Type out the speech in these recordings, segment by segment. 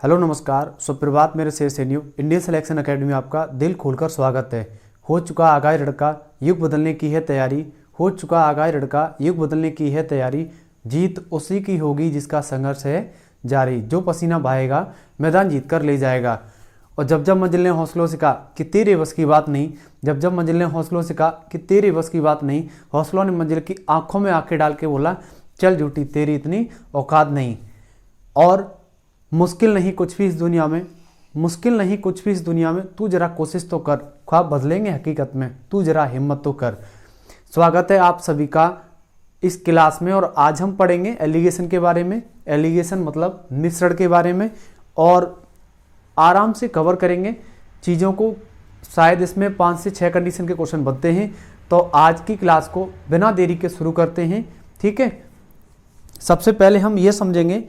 Hello नमस्कार सुप्रभात मेरे शेर सैनियों। इंडियन सिलेक्शन एकेडमी में आपका दिल खोलकर स्वागत है। हो चुका आगाह लड़का, युग बदलने की है तैयारी। हो चुका आगाह लड़का, युग बदलने की है तैयारी। जीत उसी की होगी जिसका संघर्ष है जारी। जो पसीना बहाएगा मैदान जीत कर ले जाएगा। और जब जब मंजिल ने हौसलों से कहा कि तेरे बस की बात नहीं, जब जब मंजिल ने हौसलों से कहा कि तेरे बस की बात नहीं, हौसलों ने मंजिल की आंखों में आंखें डाल के बोला, चल झूठी तेरी इतनी औकात नहीं। और मुश्किल नहीं कुछ भी इस दुनिया में, मुश्किल नहीं कुछ भी इस दुनिया में, तू जरा कोशिश तो कर, ख्वाब बदलेंगे हकीकत में, तू जरा हिम्मत तो कर। स्वागत है आप सभी का इस क्लास में। और आज हम पढ़ेंगे एलिगेशन के बारे में। एलिगेशन मतलब मिश्रण के बारे में, और आराम से कवर करेंगे चीज़ों को। शायद इसमें 5 से 6 कंडीशन के क्वेश्चन बनते हैं। तो आज की क्लास को बिना देरी के शुरू करते हैं, ठीक है। सबसे पहले हम ये समझेंगे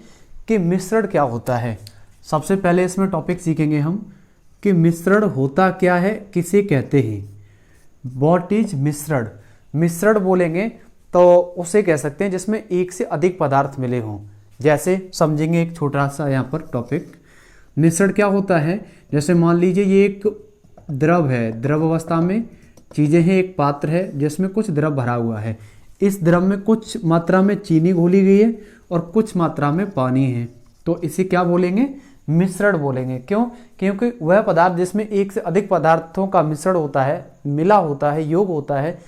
कि मिश्रण क्या होता है। सबसे पहले इसमें टॉपिक सीखेंगे हम कि मिश्रण होता क्या है, किसे कहते हैं। व्हाट इज मिश्रण। मिश्रण बोलेंगे तो उसे कह सकते हैं जिसमें एक से अधिक पदार्थ मिले हों। जैसे समझेंगे एक छोटा सा यहाँ पर टॉपिक। मिश्रण क्या होता है, जैसे मान लीजिए ये एक द्रव है, द्रव अवस्था में चीज़ें हैं, एक पात्र है जिसमें कुछ द्रव भरा हुआ है। इस द्रव में कुछ मात्रा में चीनी घोली गई है और कुछ मात्रा में पानी है, तो इसे क्या बोलेंगे, मिश्रण बोलेंगे। क्यों? क्योंकि वह पदार्थ जिसमें एक से अधिक पदार्थों का मिश्रण होता है, मिला होता है, योग होता है,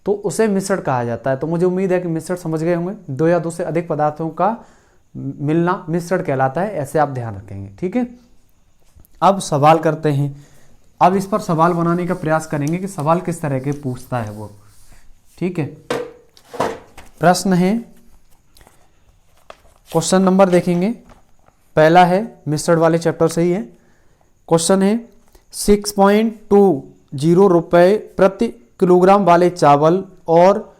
तो उसे मिश्रण कहा जाता है। तो मुझे उम्मीद है कि मिश्रण समझ गए होंगे। दो या दो से अधिक पदार्थों का मिलना मिश्रण कहलाता है, ऐसे आप ध्यान रखेंगे, ठीक है। अब सवाल करते हैं। अब इस पर सवाल बनाने का प्रयास करेंगे कि सवाल किस तरह के पूछता है वो, ठीक है। प्रश्न है, क्वेश्चन नंबर देखेंगे। पहला है मिश्रण वाले चैप्टर से ही है। क्वेश्चन है 6.20 रुपये प्रति किलोग्राम वाले चावल और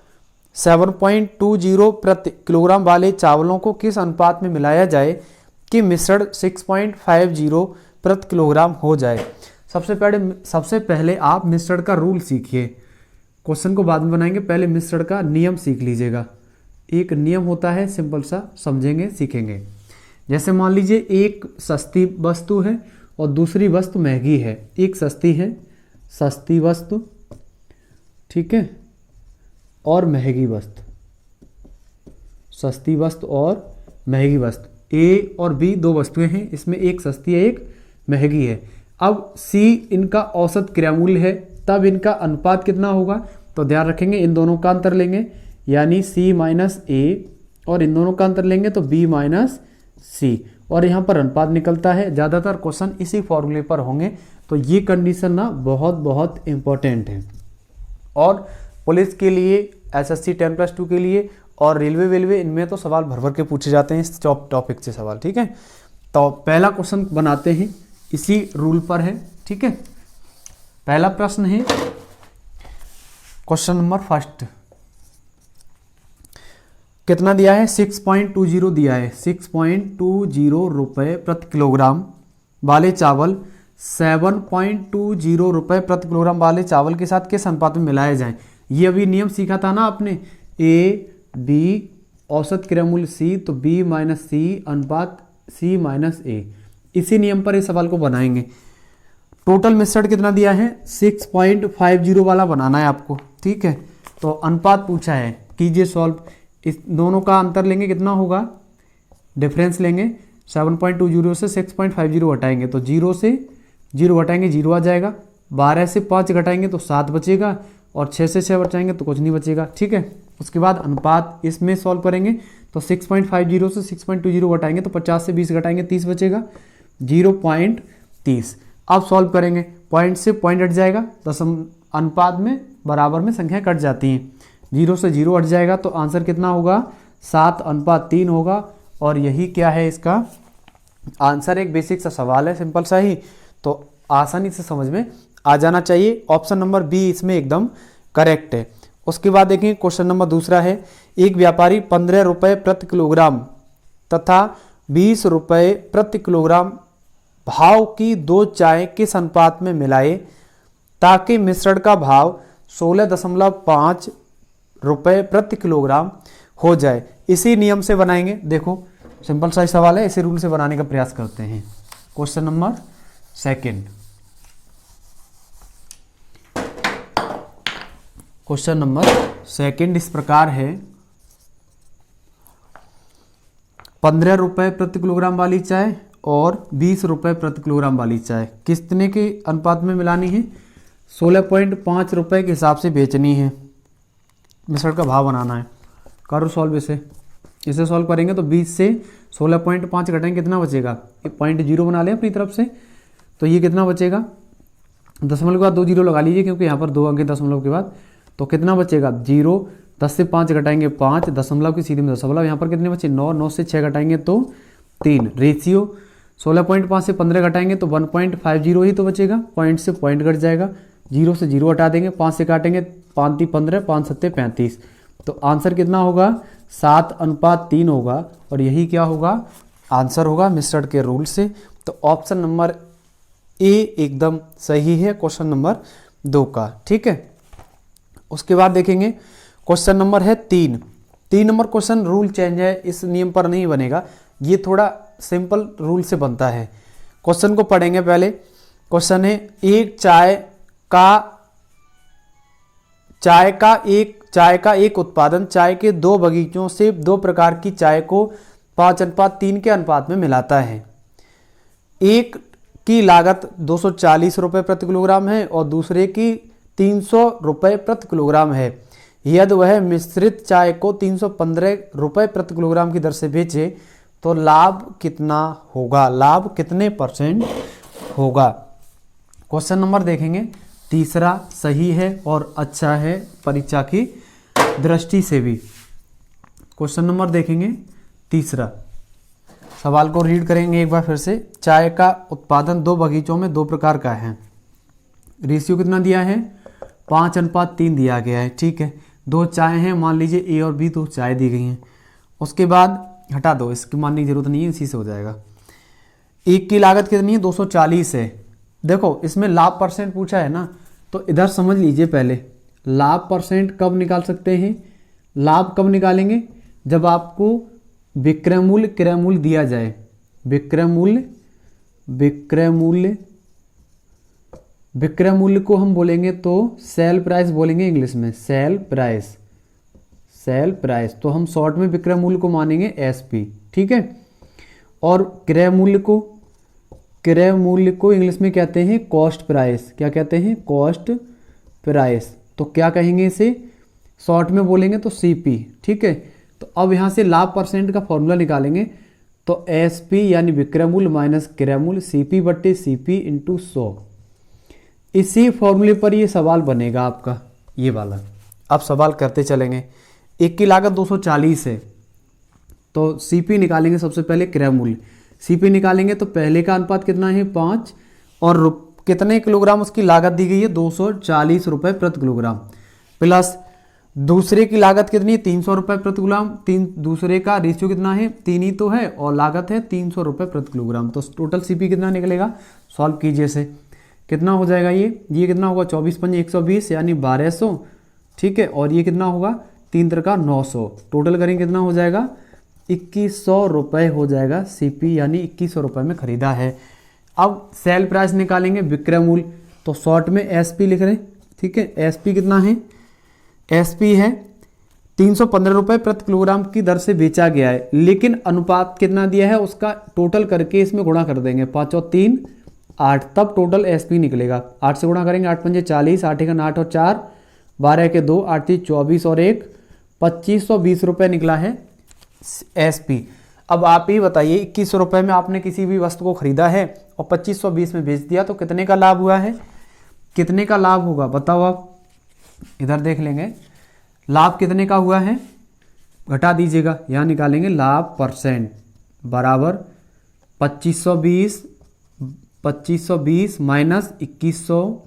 7.20 प्रति किलोग्राम वाले चावलों को किस अनुपात में मिलाया जाए कि मिश्रण 6.50 प्रति किलोग्राम हो जाए। सबसे पहले आप मिश्रण का रूल सीखिए। क्वेश्चन को बाद में बनाएंगे, पहले मिश्रण का नियम सीख लीजिएगा। एक नियम होता है, सिंपल सा समझेंगे, सीखेंगे। जैसे मान लीजिए एक सस्ती वस्तु है और दूसरी वस्तु महंगी है। एक सस्ती है, सस्ती वस्तु, ठीक है, और महंगी वस्तु, सस्ती वस्तु और महंगी वस्तु। ए और बी दो वस्तुएं हैं, इसमें एक सस्ती है, एक महंगी है। अब सी इनका औसत क्रियामूल्य है, तब इनका अनुपात कितना होगा, तो ध्यान रखेंगे इन दोनों का अंतर लेंगे, यानी सी माइनस ए, और इन दोनों का अंतर लेंगे तो बी माइनस सी, और यहाँ पर अनुपात निकलता है। ज़्यादातर क्वेश्चन इसी फॉर्मूले पर होंगे, तो ये कंडीशन ना बहुत बहुत इंपॉर्टेंट है। और पुलिस के लिए, एसएससी 10+2 के लिए और रेलवे इनमें तो सवाल भर भर के पूछे जाते हैं इस टॉपिक से सवाल, ठीक है। तो पहला क्वेश्चन बनाते हैं, इसी रूल पर है, ठीक है। पहला प्रश्न है क्वेश्चन नंबर फर्स्ट। कितना दिया है, 6.20 दिया है। 6.20 रुपये प्रति किलोग्राम वाले चावल 7.20 रुपये प्रति किलोग्राम वाले चावल के साथ किस अनुपात में मिलाया जाए। ये अभी नियम सीखा था ना आपने, ए बी औसत क्रियामूल्य सी, तो बी माइनस सी अनुपात सी माइनस ए। इसी नियम पर इस सवाल को बनाएंगे। टोटल मिश्रण कितना दिया है, 6.50 वाला बनाना है आपको, ठीक है। तो अनुपात पूछा है, कीजिए सॉल्व। इस दोनों का अंतर लेंगे, कितना होगा, डिफरेंस लेंगे। 7.20 से 6.50 हटाएंगे तो 0 से 0 घटाएंगे 0 आ जाएगा। 12 से 5 घटाएंगे तो 7 बचेगा, और 6 से 6 बचाएंगे तो कुछ नहीं बचेगा, ठीक है। उसके बाद अनुपात इसमें सॉल्व करेंगे तो 6.50 से 6.20 घटाएंगे तो 50 से 20 घटाएंगे 30 बचेगा, 0.30। अब सॉल्व करेंगे, पॉइंट से पॉइंट हट जाएगा, दशम अनुपात में बराबर में संख्या कट जाती हैं। 0 से 0 हट जाएगा तो आंसर कितना होगा, 7:3 होगा। और यही क्या है इसका आंसर। एक बेसिक सा सवाल है, सिंपल सा ही, तो आसानी से समझ में आ जाना चाहिए। ऑप्शन नंबर बी इसमें एकदम करेक्ट है। उसके बाद देखें क्वेश्चन नंबर दूसरा है, एक व्यापारी 15 रुपये प्रति किलोग्राम तथा 20 रुपये प्रति किलोग्राम भाव की 2 चाय किस अनुपात में मिलाए ताकि मिश्रण का भाव 16.5 रुपये प्रति किलोग्राम हो जाए। इसी नियम से बनाएंगे। देखो सिंपल सा सवाल है, इसे रूल से बनाने का प्रयास करते हैं। Question number second, question number second इस प्रकार है, 15 रुपए प्रति किलोग्राम वाली चाय और 20 रुपए प्रति किलोग्राम वाली चाय कितने के अनुपात में मिलानी है? 16.5 रुपए के हिसाब से बेचनी है। मिश्रण का भाव बनाना है। करो सॉल्व इसे सॉल्व करेंगे तो 20 से 16.5 घटाएंगे, कितना बचेगा? 0.0 बना लें अपनी तरफ से, तो ये कितना बचेगा? दशमलव के बाद 2 जीरो लगा लीजिए, क्योंकि यहाँ पर 2 अंक दशमलव के बाद, तो कितना बचेगा? 0। 10 से 5 घटाएंगे 5, दशमलव की सीधी में दशमलव, यहाँ पर कितने बचे? 9। 9 से 6 घटाएंगे तो 3। रेशियो 16.5 से 15 घटाएंगे तो 1.50 ही तो बचेगा, पॉइंट से पॉइंट घट जाएगा, 0 से 0 हटा देंगे, 5 से काटेंगे, 5 × 15, 5 × 7 = 35। तो आंसर कितना होगा? 7:3 होगा, और यही क्या होगा? आंसर होगा मिश्रण के रूल से। तो ऑप्शन नंबर ए एकदम सही है क्वेश्चन नंबर 2 का। ठीक है, उसके बाद देखेंगे क्वेश्चन नंबर है 3। 3 नंबर क्वेश्चन रूल चेंज है, इस नियम पर नहीं बनेगा, ये थोड़ा सिंपल रूल से बनता है। क्वेश्चन को पढ़ेंगे पहले। क्वेश्चन है, एक चाय का एक उत्पादन चाय के 2 बगीचों से 2 प्रकार की चाय को 5:3 के अनुपात में मिलाता है। एक की लागत 240 रुपये प्रति किलोग्राम है और दूसरे की 300 रुपये प्रति किलोग्राम है। यदि वह मिश्रित चाय को 315 रुपये प्रति किलोग्राम की दर से बेचे तो लाभ कितना होगा? लाभ कितने % होगा? क्वेश्चन नंबर देखेंगे, तीसरा सही है और अच्छा है परीक्षा की दृष्टि से भी। क्वेश्चन नंबर देखेंगे तीसरा, सवाल को रीड करेंगे एक बार फिर से। चाय का उत्पादन 2 बगीचों में 2 प्रकार का है। रेशियो कितना दिया है? 5:3 दिया गया है। ठीक है, 2 चाय हैं, मान लीजिए ए और बी 2 चाय दी गई हैं। उसके बाद हटा दो, इसकी मानने की जरूरत नहीं है, इसी से हो जाएगा। एक की लागत कितनी है? 240 है। देखो इसमें लाभ % पूछा है ना, तो इधर समझ लीजिए पहले लाभ % कब निकाल सकते हैं? लाभ कब निकालेंगे? जब आपको विक्रय मूल्य क्रय मूल्य दिया जाए। विक्रय मूल्य को हम बोलेंगे तो सेल प्राइस बोलेंगे इंग्लिश में, सेल प्राइस। तो हम शॉर्ट में विक्रय मूल्य को मानेंगे एसपी। ठीक है, और क्रय मूल्य को इंग्लिश में कहते हैं कॉस्ट प्राइस। क्या कहते हैं? Cost price. तो क्या कहेंगे इसे? शॉर्ट में बोलेंगे तो सीपी। ठीक है, तो अब यहाँ से लाभ % का फॉर्मूला निकालेंगे, तो एसपी यानी विक्रय मूल्य माइनस क्रय मूल्य, CP/CP × 100। इसी फॉर्मूले पर ये सवाल बनेगा आपका, ये वाला। अब सवाल करते चलेंगे। एक की लागत 240 है, तो सीपी निकालेंगे सबसे पहले, क्रय मूल्य। सीपी निकालेंगे तो पहले का अनुपात कितना है? 5, और कितने किलोग्राम उसकी लागत दी गई है? 240 रुपये प्रति किलोग्राम, प्लस दूसरे की लागत कितनी है? 300 रुपये प्रति किलोग्राम। दूसरे का रेशियो कितना है? 3 ही तो है, और लागत है 300 रुपये प्रति किलोग्राम। तो टोटल सीपी कितना निकलेगा? सॉल्व कीजिए से, कितना हो जाएगा? ये कितना होगा? 24 × 5 = 120 यानी 1200। ठीक है, और ये कितना होगा? 3 × 3 = 900। टोटल करेंगे कितना हो जाएगा? 2100 रुपये हो जाएगा सीपी, यानी 2100 रुपये में खरीदा है। अब सेल प्राइस निकालेंगे, विक्रय मूल्य, तो शॉर्ट में एसपी लिख रहे हैं। ठीक है, एसपी कितना है? एसपी है 315 रुपये प्रति किलोग्राम की दर से बेचा गया है, लेकिन अनुपात कितना दिया है उसका टोटल करके इसमें गुणा कर देंगे। 5 और 3 8, तब टोटल एसपी निकलेगा। 8 से गुणा करेंगे, 8 × 5 = 40, 8 × 1 = 8 और 4, 12 के 2, 8 × 3 = 24 और 1 2520 रुपये निकला है एसपी। अब आप ही बताइए, 2100 रुपये में आपने किसी भी वस्तु को खरीदा है और 2520 में बेच दिया, तो कितने का लाभ हुआ है? कितने का लाभ होगा बताओ आप? इधर देख लेंगे, लाभ कितने का हुआ है? घटा दीजिएगा, यहाँ निकालेंगे लाभ % बराबर 2520 माइनस 2100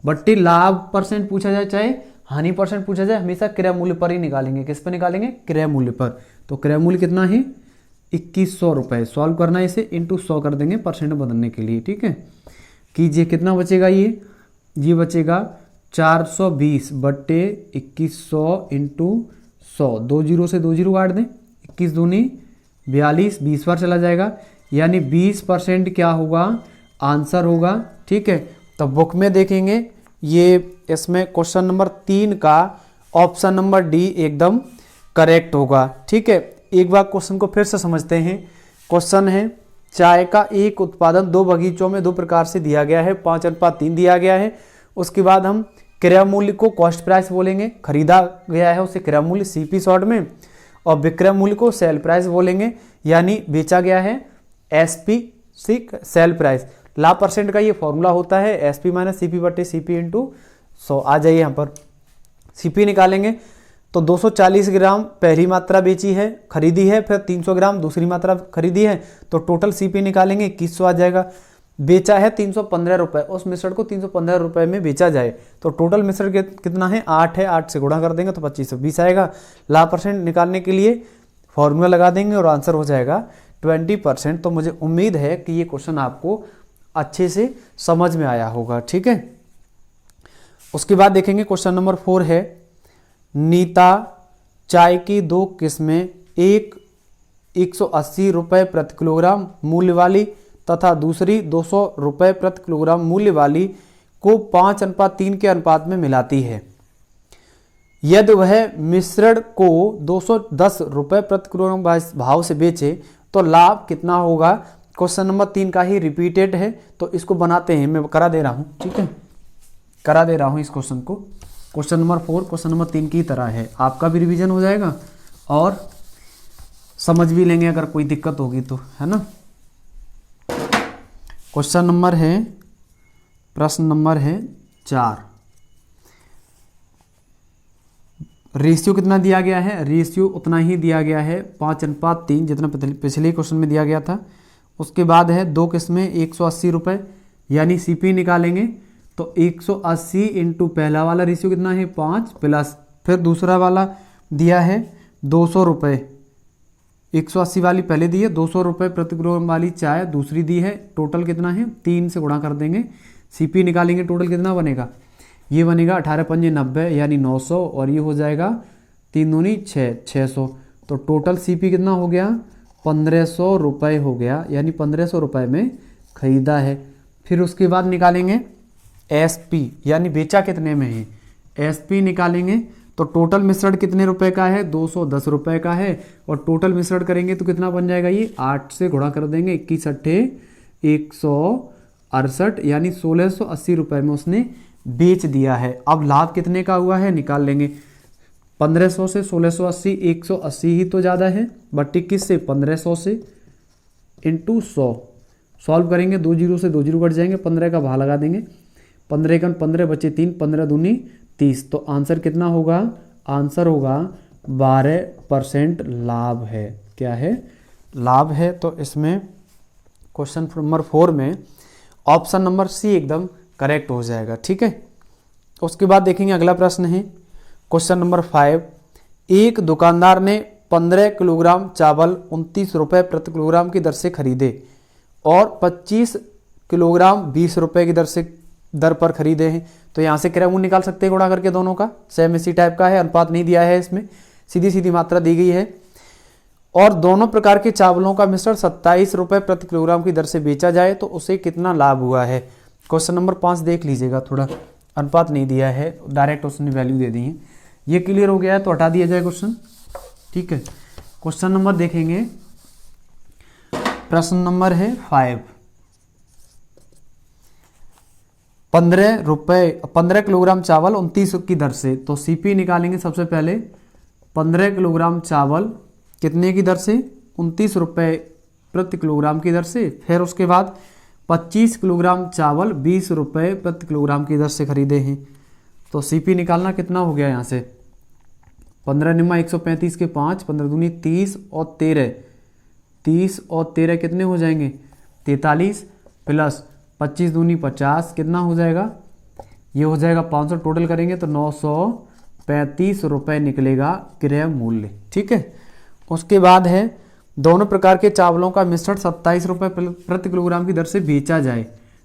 बट्टी लाभ % पूछा जाए चाहे हानि % पूछा जाए, हमेशा क्रय मूल्य पर ही निकालेंगे। किस पर निकालेंगे? क्रय मूल्य पर। तो क्रय मूल्य कितना है? 2100 रुपये। सॉल्व करना है इसे, × 100 कर देंगे % बदलने के लिए। ठीक है, कीजिए, कितना बचेगा? ये बचेगा 420 बट्टे 2100 × 100। 2 जीरो से 2 जीरो काट दें, 21 दूनी 42 20 बार चला जाएगा, यानी 20% क्या होगा, आंसर होगा। ठीक है, तो बुक में देखेंगे ये इसमें क्वेश्चन नंबर 3 का ऑप्शन नंबर डी एकदम करेक्ट होगा। ठीक है, एक बार क्वेश्चन को फिर से समझते हैं। क्वेश्चन है चाय का एक उत्पादन 2 बगीचों में 2 प्रकार से दिया गया है, 5:3 दिया गया है। उसके बाद हम क्रय मूल्य को कॉस्ट प्राइस बोलेंगे, खरीदा गया है उसे क्रय मूल्य सीपी शॉर्ट में, और विक्रय मूल्य को सेल प्राइस बोलेंगे, यानी बेचा गया है एसपी सेल प्राइस। लाभ परसेंट का ये फॉर्मूला होता है एसपी माइनस सीपी बटे सीपी इंटू 100। आ जाइए यहाँ पर सीपी निकालेंगे तो 240 ग्राम पहली मात्रा बेची है खरीदी है, फिर 300 ग्राम दूसरी मात्रा खरीदी है, तो टोटल सीपी निकालेंगे 2100 आ जाएगा। बेचा है 315 रुपये, उस मिश्रण को 315 रुपये में बेचा जाए तो टोटल मिश्रण कितना है 8 है, 8 से गुणा कर देंगे तो 2520 आएगा। लाभ परसेंट निकालने के लिए फॉर्मूला लगा देंगे और आंसर हो जाएगा 20%। तो मुझे उम्मीद है कि ये क्वेश्चन आपको अच्छे से समझ में आया होगा। ठीक है, उसके बाद देखेंगे क्वेश्चन नंबर 4 है नीता चाय की 2 किस्में, एक 180 रुपये प्रति किलोग्राम मूल्य वाली तथा दूसरी 200 रुपये प्रति किलोग्राम मूल्य वाली को 5:3 के अनुपात में मिलाती है। यदि वह मिश्रण को 210 रुपये प्रति किलोग्राम भाव से बेचे तो लाभ कितना होगा। क्वेश्चन नंबर 3 का ही रिपीटेड है, तो इसको बनाते हैं, मैं करा दे रहा हूँ। ठीक है, करा दे रहा हूँ इस क्वेश्चन को। क्वेश्चन नंबर 4 क्वेश्चन नंबर 3 की तरह है, आपका भी रिवीजन हो जाएगा और समझ भी लेंगे अगर कोई दिक्कत होगी तो, है ना। क्वेश्चन नंबर है, प्रश्न नंबर है 4। रेशियो कितना दिया गया है, रेशियो उतना ही दिया गया है 5:3 जितना पिछले क्वेश्चन में दिया गया था। उसके बाद है 2 किस्में 180 रुपये, यानी सीपी निकालेंगे तो 180 इंटू पहला वाला रेशियो कितना है 5 प्लस फिर दूसरा वाला दिया है 200 रुपये, 180 वाली पहले दी है, 200 रुपये प्रति किलोग्राम वाली चाय दूसरी दी है। टोटल कितना है 3 से गुणा कर देंगे, सीपी निकालेंगे टोटल कितना बनेगा, ये बनेगा 18×5 90 यानी 900, और ये हो जाएगा 3 दूनी 6 600। तो टोटल सीपी कितना हो गया 1500 रुपये हो गया, यानी 1500 रुपये में खरीदा है। फिर उसके बाद निकालेंगे एसपी, यानी बेचा कितने में है, एसपी निकालेंगे तो टोटल मिश्रण कितने रुपए का है 210 रुपये का है, और टोटल मिश्रण करेंगे तो कितना बन जाएगा, ये 8 से गुणा कर देंगे, 21 8 168 यानी 1680 रुपये में उसने बेच दिया है। अब लाभ कितने का हुआ है निकाल लेंगे, 1500 से 1680, 180 ही तो ज़्यादा है, बट 21 से 1500 से इंटू 100 सॉल्व करेंगे, 2 जीरो से 2 जीरो कट जाएंगे, 15 का भाग लगा देंगे, 15 15 बचे 3, 15 दूनी 30, तो आंसर कितना होगा, आंसर होगा 12% लाभ है। क्या है, लाभ है। तो इसमें क्वेश्चन नंबर 4 में ऑप्शन नंबर सी एकदम करेक्ट हो जाएगा। ठीक है, उसके बाद देखेंगे अगला प्रश्न है क्वेश्चन नंबर 5। एक दुकानदार ने 15 किलोग्राम चावल 29 रुपये प्रति किलोग्राम की दर से खरीदे और 25 किलोग्राम 20 रुपये की दर पर खरीदे हैं। तो यहाँ से क्रय मूल्य निकाल सकते हैं गुणा करके, दोनों का सेम इसी टाइप का है, अनुपात नहीं दिया है इसमें, सीधी सीधी मात्रा दी गई है। और दोनों प्रकार के चावलों का मिश्रण 27 रुपये प्रति किलोग्राम की दर से बेचा जाए तो उसे कितना लाभ हुआ है। क्वेश्चन नंबर 5 देख लीजिएगा, थोड़ा अनुपात नहीं दिया है, डायरेक्ट उसने वैल्यू दे दी है। ये क्लियर हो गया है तो हटा दिया जाए क्वेश्चन। ठीक है, क्वेश्चन नंबर देखेंगे, प्रश्न नंबर है 5। 15 किलोग्राम चावल 29 की दर से, तो सीपी निकालेंगे सबसे पहले। 15 किलोग्राम चावल कितने की दर से, 29 रुपये प्रति किलोग्राम की दर से। फिर उसके बाद 25 किलोग्राम चावल 20 रुपये प्रति किलोग्राम की दर से खरीदे हैं। तो सीपी निकालना कितना हो गया यहाँ से, 15 निम्मा 135 के 5, 15 दूनी 30 और 13, 30 और 13 कितने हो जाएंगे 43 प्लस 25 दूनी 50 कितना हो जाएगा, ये हो जाएगा 500, टोटल करेंगे तो 935 रुपये निकलेगा क्रय मूल्य। ठीक है, उसके बाद है दोनों प्रकार के चावलों का मिश्रण 27 रुपये प्रति किलोग्राम की दर से बेचा जाए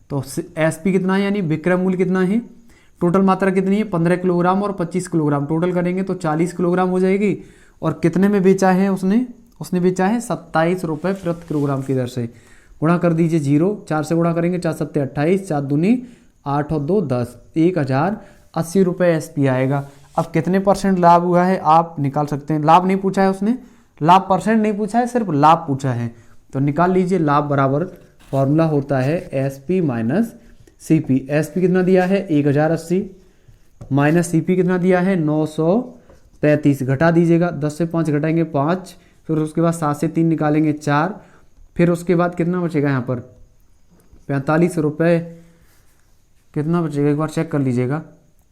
तो एसपी कितना है, यानी विक्रय मूल्य कितना है, टोटल मात्रा कितनी है 15 किलोग्राम और 25 किलोग्राम, टोटल करेंगे तो 40 किलोग्राम हो जाएगी। और कितने में बेचा है उसने, उसने बेचा है 27 रुपये प्रति किलोग्राम की दर से। गुणा कर दीजिए 0, 4 से गुणा करेंगे 4 सत्ते 28, 4 दूनी 8 और 2 10, 1080 रुपये SP आएगा। अब कितने परसेंट लाभ हुआ है आप निकाल सकते हैं। लाभ नहीं पूछा है उसने, लाभ परसेंट नहीं पूछा है, सिर्फ लाभ पूछा है। तो निकाल लीजिए लाभ बराबर फॉर्मूला होता है SP माइनस CP। SP कितना दिया है 1080 माइनस CP कितना दिया है 935, घटा दीजिएगा 10 से 5 घटाएंगे 5, फिर उसके बाद 7 से 3 निकालेंगे 4, फिर उसके बाद कितना बचेगा यहाँ पर 45 रुपये, कितना बचेगा एक बार चेक कर लीजिएगा।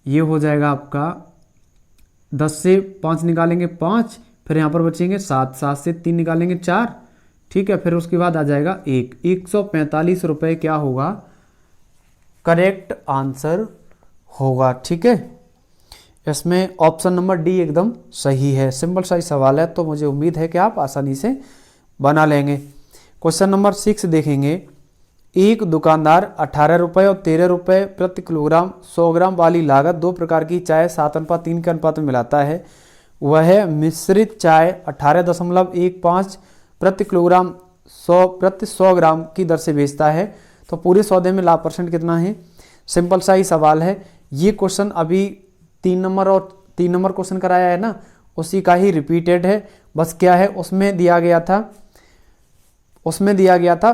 ये हो जाएगा आपका 10 से 5 निकालेंगे 5, फिर यहाँ पर बचेंगे 7, 7 से 3 निकालेंगे 4, ठीक है। फिर उसके बाद आ जाएगा 145 रुपये क्या होगा, करेक्ट आंसर होगा, ठीक है। इसमें ऑप्शन नंबर डी एकदम सही है। सिंपल सा ही सवाल है, तो मुझे उम्मीद है कि आप आसानी से बना लेंगे। क्वेश्चन नंबर 6 देखेंगे। एक दुकानदार 18 रुपये और 13 रुपये प्रति किलोग्राम 100 ग्राम वाली लागत 2 प्रकार की चाय 7:3 के अनुपात में मिलाता है। वह मिश्रित चाय 18.15 प्रति किलोग्राम 100 ग्राम की दर से बेचता है, तो पूरे सौदे में लाभ परसेंट कितना है। सिंपल सा ही सवाल है। ये क्वेश्चन अभी 3 नंबर क्वेश्चन कराया है ना, उसी का ही रिपीटेड है। बस क्या है उसमें दिया गया था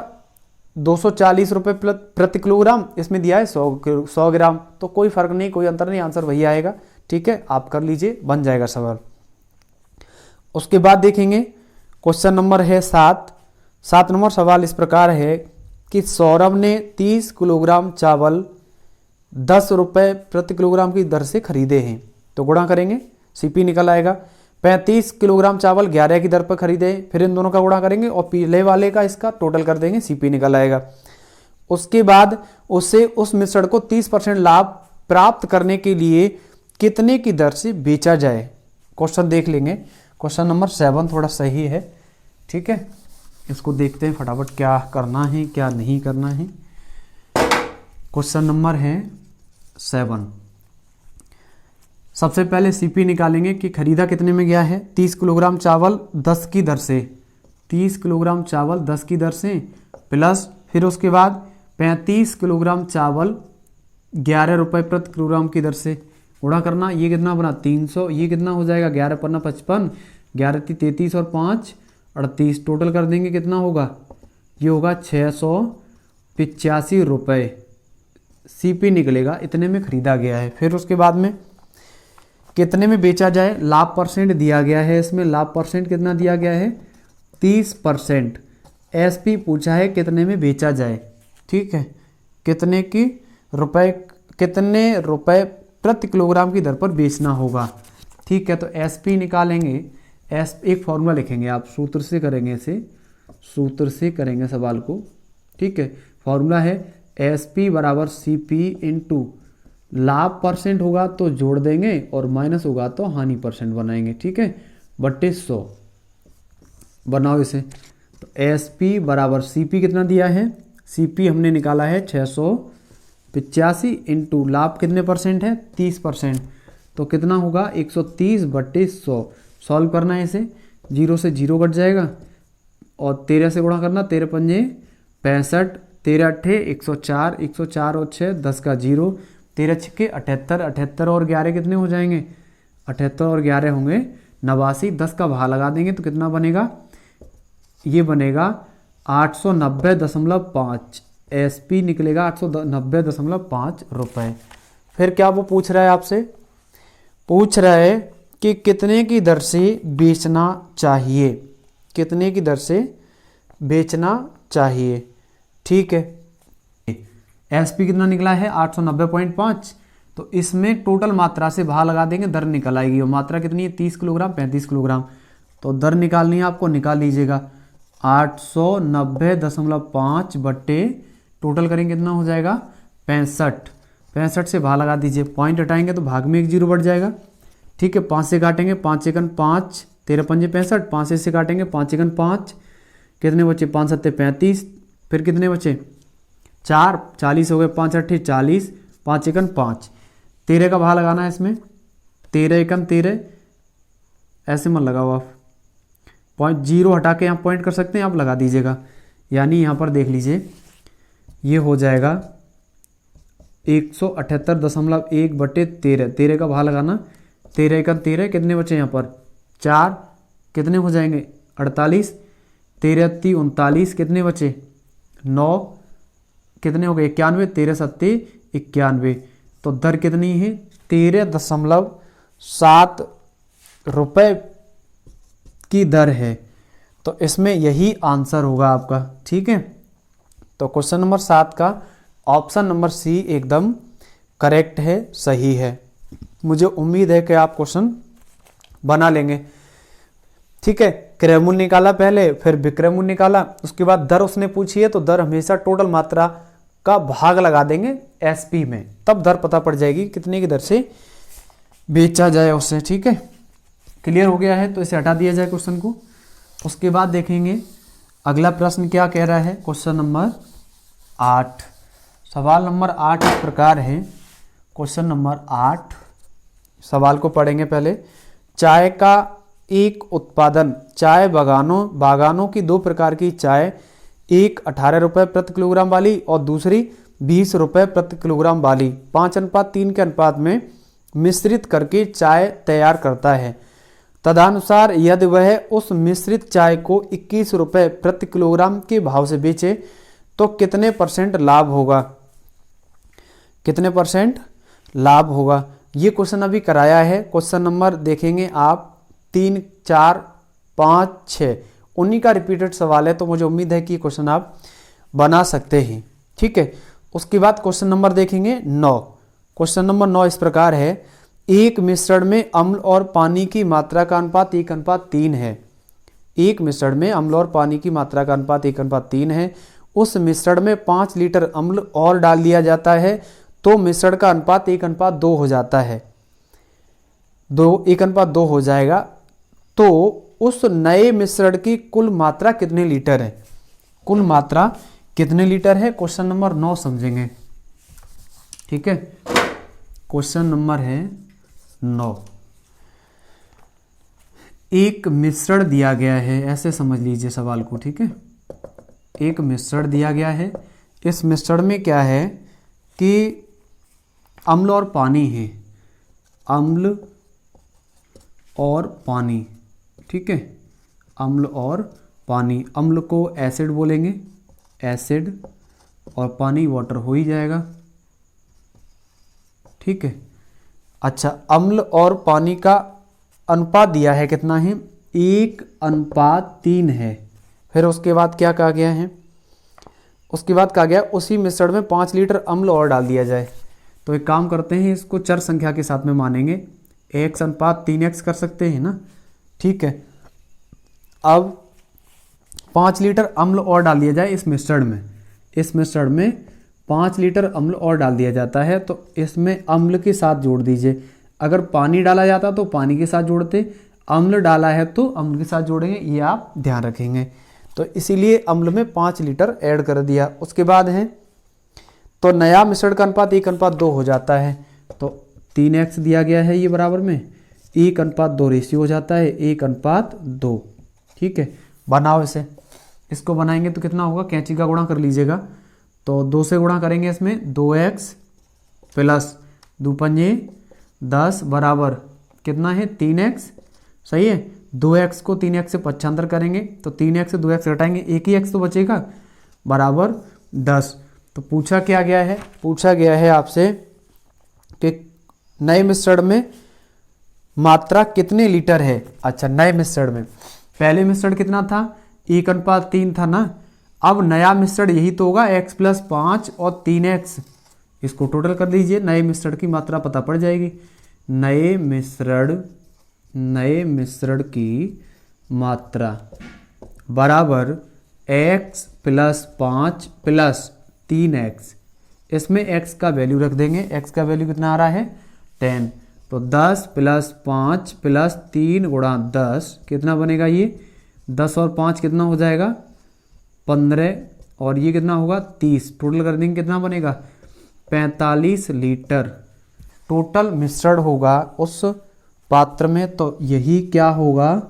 240 रुपये प्रति किलोग्राम, इसमें दिया है 100 ग्राम, तो कोई फर्क नहीं, कोई अंतर नहीं, आंसर वही आएगा, ठीक है। आप कर लीजिए, बन जाएगा सवाल। उसके बाद देखेंगे क्वेश्चन नंबर है 7 नंबर सवाल इस प्रकार है कि सौरभ ने 30 किलोग्राम चावल 10 रुपये प्रति किलोग्राम की दर से खरीदे हैं, तो गुणा करेंगे CP निकल आएगा। 35 किलोग्राम चावल 11 की दर पर खरीदे, फिर इन दोनों का गुणा करेंगे और पीले वाले का इसका टोटल कर देंगे, CP निकल आएगा। उसके बाद उसे उस मिश्रण को 30% लाभ प्राप्त करने के लिए कितने की दर से बेचा जाए। क्वेश्चन देख लेंगे। क्वेश्चन नंबर 7 थोड़ा सही है, ठीक है। इसको देखते हैं फटाफट क्या करना है क्या नहीं करना है। क्वेश्चन नंबर है 7। सबसे पहले CP निकालेंगे कि खरीदा कितने में गया है। 30 किलोग्राम चावल 10 की दर से, 30 किलोग्राम चावल 10 की दर से प्लस फिर उसके बाद 35 किलोग्राम चावल 11 रुपये प्रति किलोग्राम की दर से गुणा करना। ये कितना बना 300, ये कितना हो जाएगा 11 पन्ना 55, 11 × 33 और 5 38, टोटल कर देंगे कितना होगा, ये होगा 685 रुपये CP निकलेगा, इतने में खरीदा गया है। फिर उसके बाद में कितने में बेचा जाए, लाभ परसेंट दिया गया है इसमें, लाभ परसेंट कितना दिया गया है 30%। SP पूछा है कितने में बेचा जाए, ठीक है, कितने रुपए प्रति किलोग्राम की दर पर बेचना होगा, ठीक है। तो SP निकालेंगे, एक फॉर्मूला लिखेंगे, आप सूत्र से करेंगे, इसे सूत्र से करेंगे सवाल को, ठीक है। फॉर्मूला है SP बराबर CP इंटू लाभ परसेंट होगा तो जोड़ देंगे और माइनस होगा तो हानि परसेंट बनाएंगे, ठीक है, बट्टे 100 बनाओ इसे। तो SP बराबर CP कितना दिया है, CP हमने निकाला है 685 इंटू लाभ कितने परसेंट है 30%, तो कितना होगा 130/100। सॉल्व करना है इसे, 0 से 0 कट जाएगा और 13 से गुणा करना, 13 पंजे 65, 13 अट्ठे 104, 104 और 6 10 का 0, 13 छक्के 78, 78 और 11 कितने हो जाएंगे, 78 और 11 होंगे 89, 10 का भाग लगा देंगे तो कितना बनेगा, ये बनेगा 890.5, SP निकलेगा 890.5 रुपये। फिर क्या वो पूछ रहा है आपसे, पूछ रहा है कि कितने की दर से बेचना चाहिए, कितने की दर से बेचना चाहिए, ठीक है। SP कितना निकला है 890.5, तो इसमें टोटल मात्रा से भाग लगा देंगे, दर निकल आएगी। और मात्रा कितनी है 30 किलोग्राम 35 किलोग्राम, तो दर निकालनी है आपको, निकाल लीजिएगा 890.5 बट्टे टोटल करेंगे कितना हो जाएगा 65, 65 से भाग लगा दीजिए, पॉइंट हटाएंगे तो भाग में 1 0 बढ़ जाएगा, ठीक है। 5 से काटेंगे, 5 एकन 5, 13 पंजे 65, 5 से काटेंगे 5 एकन 5, कितने बचे 5 7 35, फिर कितने बचे 4, 40 हो गए, 5 अट्ठे 40, 5 एकन 5, 13 का भाग लगाना है इसमें, 13 एकन 13, ऐसे मत लगाओ आप, पॉइंट 0 हटा के यहाँ पॉइंट कर सकते हैं, आप लगा दीजिएगा। यानी यहाँ पर देख लीजिए ये हो जाएगा 178.1/13। 13 का भाग लगाना, 13 का 13, कितने बचे यहाँ पर 4, कितने हो जाएंगे 48, 13 × 39, कितने बचे 9, कितने हो गए 91, 13 × 7 91। तो दर कितनी है 13.7 रुपये की दर है। तो इसमें यही आंसर होगा आपका। ठीक है, तो क्वेश्चन नंबर 7 का ऑप्शन नंबर सी एकदम करेक्ट है, सही है। मुझे उम्मीद है कि आप क्वेश्चन बना लेंगे। ठीक है, क्रयमूल निकाला पहले, फिर विक्रयमूल निकाला, उसके बाद दर उसने पूछी है तो दर हमेशा टोटल मात्रा का भाग लगा देंगे एसपी में, तब दर पता पड़ जाएगी कितने की दर से बेचा जाए उससे। ठीक है, क्लियर हो गया है, तो इसे हटा दिया जाए क्वेश्चन को। उसके बाद देखेंगे अगला प्रश्न क्या कह रहा है। क्वेश्चन नंबर 8, सवाल नंबर 8 इस प्रकार है। क्वेश्चन नंबर 8, सवाल को पढ़ेंगे पहले। चाय का एक उत्पादन, चाय बागानों की 2 प्रकार की चाय, एक 18 रुपये प्रति किलोग्राम वाली और दूसरी 20 रुपये प्रति किलोग्राम वाली 5:3 के अनुपात में मिश्रित करके चाय तैयार करता है। तदनुसार यदि वह उस मिश्रित चाय को 21 रुपये प्रति किलोग्राम के भाव से बेचे तो कितने % लाभ होगा, कितने % लाभ होगा। ये क्वेश्चन अभी कराया है। क्वेश्चन नंबर देखेंगे आप 3, 4, 5, 6, उन्हीं का रिपीटेड सवाल है, तो मुझे उम्मीद है कि क्वेश्चन आप बना सकते हैं। ठीक है, उसके बाद क्वेश्चन नंबर देखेंगे 9। क्वेश्चन नंबर 9 इस प्रकार है। एक मिश्रण में अम्ल और पानी की मात्रा का अनुपात 1:3 है। एक मिश्रण में अम्ल और पानी की मात्रा का अनुपात 1:3 है। उस मिश्रण में 5 लीटर अम्ल और डाल दिया जाता है तो मिश्रण का अनुपात 1:2 हो जाता है। 1:2 हो जाएगा। तो उस नए मिश्रण की कुल मात्रा कितने लीटर है, कुल मात्रा कितने लीटर है। क्वेश्चन नंबर 9 समझेंगे। ठीक है, क्वेश्चन नंबर है 9। एक मिश्रण दिया गया है, ऐसे समझ लीजिए सवाल को। ठीक है, एक मिश्रण दिया गया है। इस मिश्रण में क्या है कि अम्ल और पानी है, अम्ल और पानी। ठीक है, अम्ल और पानी, अम्ल को एसिड बोलेंगे, एसिड, और पानी वाटर हो ही जाएगा। ठीक है, अच्छा, अम्ल और पानी का अनुपात दिया है, कितना है 1:3 है। फिर उसके बाद क्या कहा गया है, उसके बाद कहा गया उसी मिश्रण में 5 लीटर अम्ल और डाल दिया जाए। तो एक काम करते हैं, इसको चर संख्या के साथ में मानेंगे, x/3x कर सकते हैं ना। ठीक है, अब 5 लीटर अम्ल और डाल दिया जाए इस मिश्रण में। इस मिश्रण में 5 लीटर अम्ल और डाल दिया जाता है, तो इसमें अम्ल के साथ जोड़ दीजिए। अगर पानी डाला जाता तो पानी के साथ जोड़ते, अम्ल डाला है तो अम्ल के साथ जोड़ेंगे, ये आप ध्यान रखेंगे। तो इसीलिए अम्ल में 5 लीटर ऐड कर दिया। उसके बाद है तो नया मिश्रण का अनुपात 1:2 हो जाता है। तो 3x दिया गया है, ये बराबर में 1:2 रेशियो हो जाता है, 1:2। ठीक है, बनाओ इसे। इसको बनाएंगे तो कितना होगा, कैंची का गुणा कर लीजिएगा। तो 2 से गुणा करेंगे इसमें, 2x प्लस 2 पंजे 10 बराबर कितना है 3x। सही है, 2x को 3x से पक्षांतर करेंगे तो 3x से 2x घटाएंगे, एक ही x तो बचेगा, बराबर 10। तो पूछा क्या गया है, पूछा गया है आपसे कि नए मिश्रण में मात्रा कितने लीटर है। अच्छा, नए मिश्रण में पहले मिश्रण कितना था 1:3 था ना। अब नया मिश्रण यही तो होगा, x + 5 और 3x, इसको टोटल कर दीजिए, नए मिश्रण की मात्रा पता पड़ जाएगी। नए मिश्रण की मात्रा बराबर x + 5 + 3x। इसमें x का वैल्यू रख देंगे, x का वैल्यू कितना आ रहा है 10। तो 10 + 5 + 3 × 10 कितना बनेगा, ये 10 और 5 कितना हो जाएगा 15, और ये कितना होगा 30। टोटल कर देंगे कितना बनेगा 45 लीटर टोटल मिश्रण होगा उस पात्र में। तो यही क्या होगा,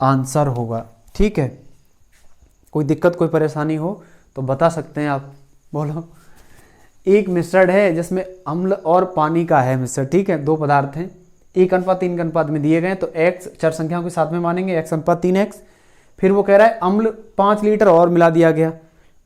आंसर होगा। ठीक है, कोई दिक्कत कोई परेशानी हो तो बता सकते हैं आप, बोलो। एक मिश्रण है जिसमें अम्ल और पानी का है मिश्रण, ठीक है, दो पदार्थ हैं, 1:3 के अनुपात में दिए गए हैं, तो x चर संख्याओं के साथ में मानेंगे, x:3x। फिर वो कह रहा है अम्ल 5 लीटर और मिला दिया गया।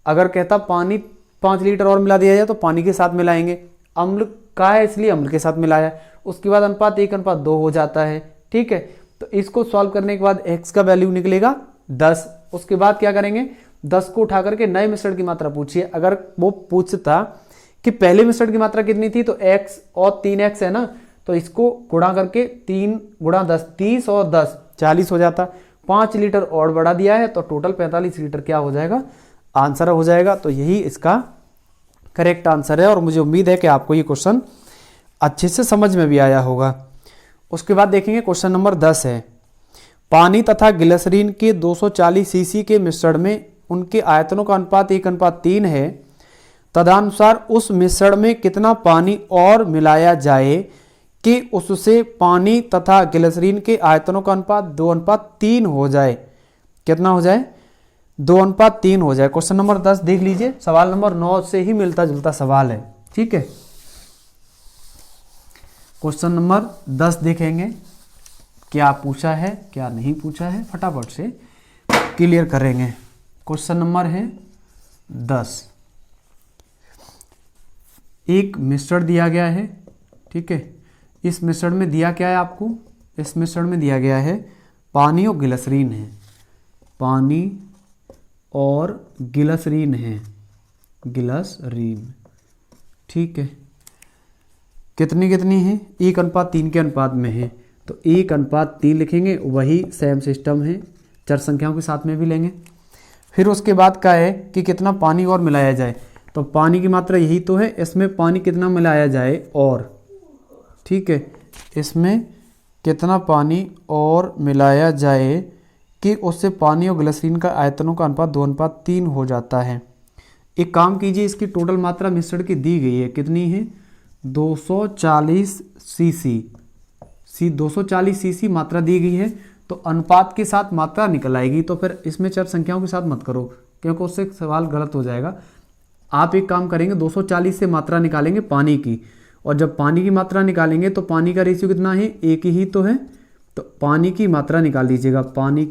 अगर कहता पानी 5 लीटर और मिला दिया जाए तो पानी के साथ मिलाएंगे, अम्ल का है इसलिए अम्ल के साथ मिलाया। उसके बाद अनुपात 1:2 हो जाता है, ठीक है। तो इसको सॉल्व करने के बाद x का वैल्यू निकलेगा 10। उसके बाद क्या करेंगे, 10 को उठा करके नए मिश्रण की मात्रा पूछिए। अगर वो पूछता कि पहले मिश्रण की मात्रा कितनी थी तो x और 3x है ना, तो इसको गुणा करके 3 × 10 30 और 10 40 हो जाता। 5 लीटर और बढ़ा दिया है तो टोटल 45 लीटर क्या हो जाएगा, आंसर हो जाएगा। तो यही इसका करेक्ट आंसर है और मुझे उम्मीद है कि आपको ये क्वेश्चन अच्छे से समझ में भी आया होगा। उसके बाद देखेंगे क्वेश्चन नंबर 10 है, पानी तथा ग्लिसरीन के 240 सीसी के मिश्रण में उनके आयतनों का अनुपात 1:3 है, तदनुसार उस मिश्रण में कितना पानी और मिलाया जाए कि उससे पानी तथा ग्लिसरीन के आयतनों का अनुपात 2:3 हो जाए। कितना हो जाए, 2:3 हो जाए। क्वेश्चन नंबर 10 देख लीजिए, सवाल नंबर 9 से ही मिलता जुलता सवाल है, ठीक है। क्वेश्चन नंबर 10 देखेंगे क्या पूछा है क्या नहीं पूछा है, फटाफट से क्लियर करेंगे। क्वेश्चन नंबर है 10, एक मिश्रण दिया गया है, ठीक है। इस मिश्रण में दिया क्या है आपको, इस मिश्रण में दिया गया है पानी और ग्लिसरीन है, पानी और ग्लिसरीन है, ग्लिसरीन, ठीक है। कितनी कितनी है, 1:3 के अनुपात में है, तो 1:3 लिखेंगे। वही सेम सिस्टम है, चर संख्याओं के साथ में भी लेंगे। फिर उसके बाद क्या है कि कितना पानी और मिलाया जाए, तो पानी की मात्रा यही तो है, इसमें पानी कितना मिलाया जाए और, ठीक है, इसमें कितना पानी और मिलाया जाए कि उससे पानी और ग्लिसरीन का आयतनों का अनुपात 2:3 हो जाता है। एक काम कीजिए, इसकी टोटल मात्रा मिश्रण की दी गई है, कितनी है, 240 सीसी, 240 सीसी मात्रा दी गई है, तो अनुपात के साथ मात्रा निकल आएगी। तो फिर इसमें चर संख्याओं के साथ मत करो क्योंकि उससे सवाल गलत हो जाएगा। आप एक काम करेंगे, 240 से मात्रा निकालेंगे पानी की, और जब पानी की मात्रा निकालेंगे तो पानी का रेशियो कितना है, एक ही तो है, तो पानी की मात्रा निकाल लीजिएगा। पानी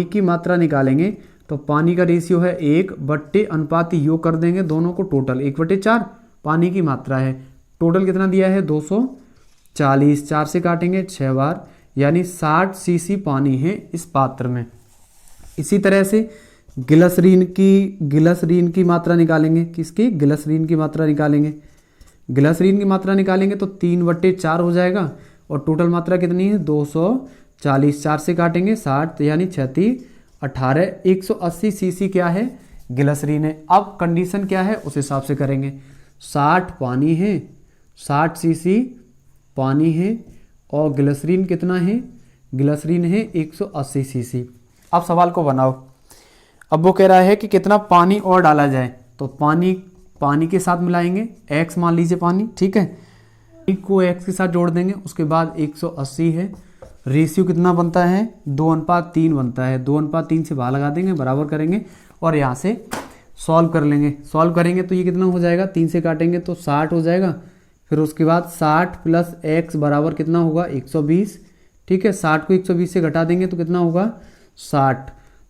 की मात्रा निकालेंगे तो पानी का रेशियो है 1 अनुपात योग कर देंगे दोनों को, टोटल 1/4 पानी की मात्रा है। टोटल कितना दिया है, 240, 4 से काटेंगे 6 बार, यानी 60 सीसी पानी है इस पात्र में। इसी तरह से ग्लिसरीन की मात्रा निकालेंगे, किसकी, ग्लिसरीन की मात्रा निकालेंगे। ग्लिसरीन की मात्रा निकालेंगे तो 3/4 हो जाएगा, और टोटल मात्रा कितनी है, 240, 4 से काटेंगे 60, यानी 36 18 180 सीसी क्या है, ग्लिसरीन है। अब कंडीशन क्या है उस हिसाब से करेंगे, 60 पानी है, 60 सीसी पानी है, और ग्लिसरीन कितना है, ग्लिसरीन है 180 सीसी। अब सवाल को बनाओ। अब वो कह रहा है कि कितना पानी और डाला जाए, तो पानी के साथ मिलाएंगे, x मान लीजिए पानी, ठीक है, को x के साथ जोड़ देंगे। उसके बाद 180 है, रेशियो कितना बनता है, 2:3 बनता है, 2:3 से भाग लगा देंगे, बराबर करेंगे और यहाँ से सॉल्व कर लेंगे। सॉल्व करेंगे तो ये कितना हो जाएगा, 3 से काटेंगे तो 60 हो जाएगा। फिर उसके बाद 60 + x बराबर कितना होगा, 120, ठीक है। 60 को 120 से घटा देंगे तो कितना होगा,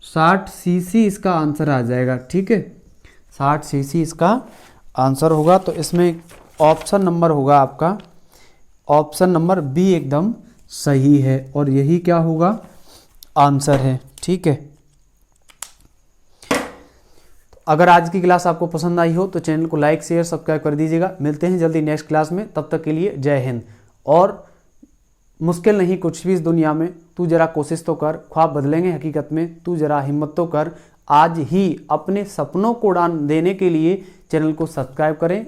60 सीसी इसका आंसर आ जाएगा, ठीक है। 60 सीसी इसका आंसर होगा। तो इसमें ऑप्शन नंबर होगा आपका, ऑप्शन नंबर बी एकदम सही है, और यही क्या होगा, आंसर है, ठीक है। अगर आज की क्लास आपको पसंद आई हो तो चैनल को लाइक शेयर सब्सक्राइब कर दीजिएगा। मिलते हैं जल्दी नेक्स्ट क्लास में, तब तक के लिए जय हिंद। और मुश्किल नहीं कुछ भी इस दुनिया में, तू जरा कोशिश तो कर, ख्वाब बदलेंगे हकीकत में, तू जरा हिम्मत तो कर। आज ही अपने सपनों को उड़ान देने के लिए चैनल को सब्सक्राइब करें।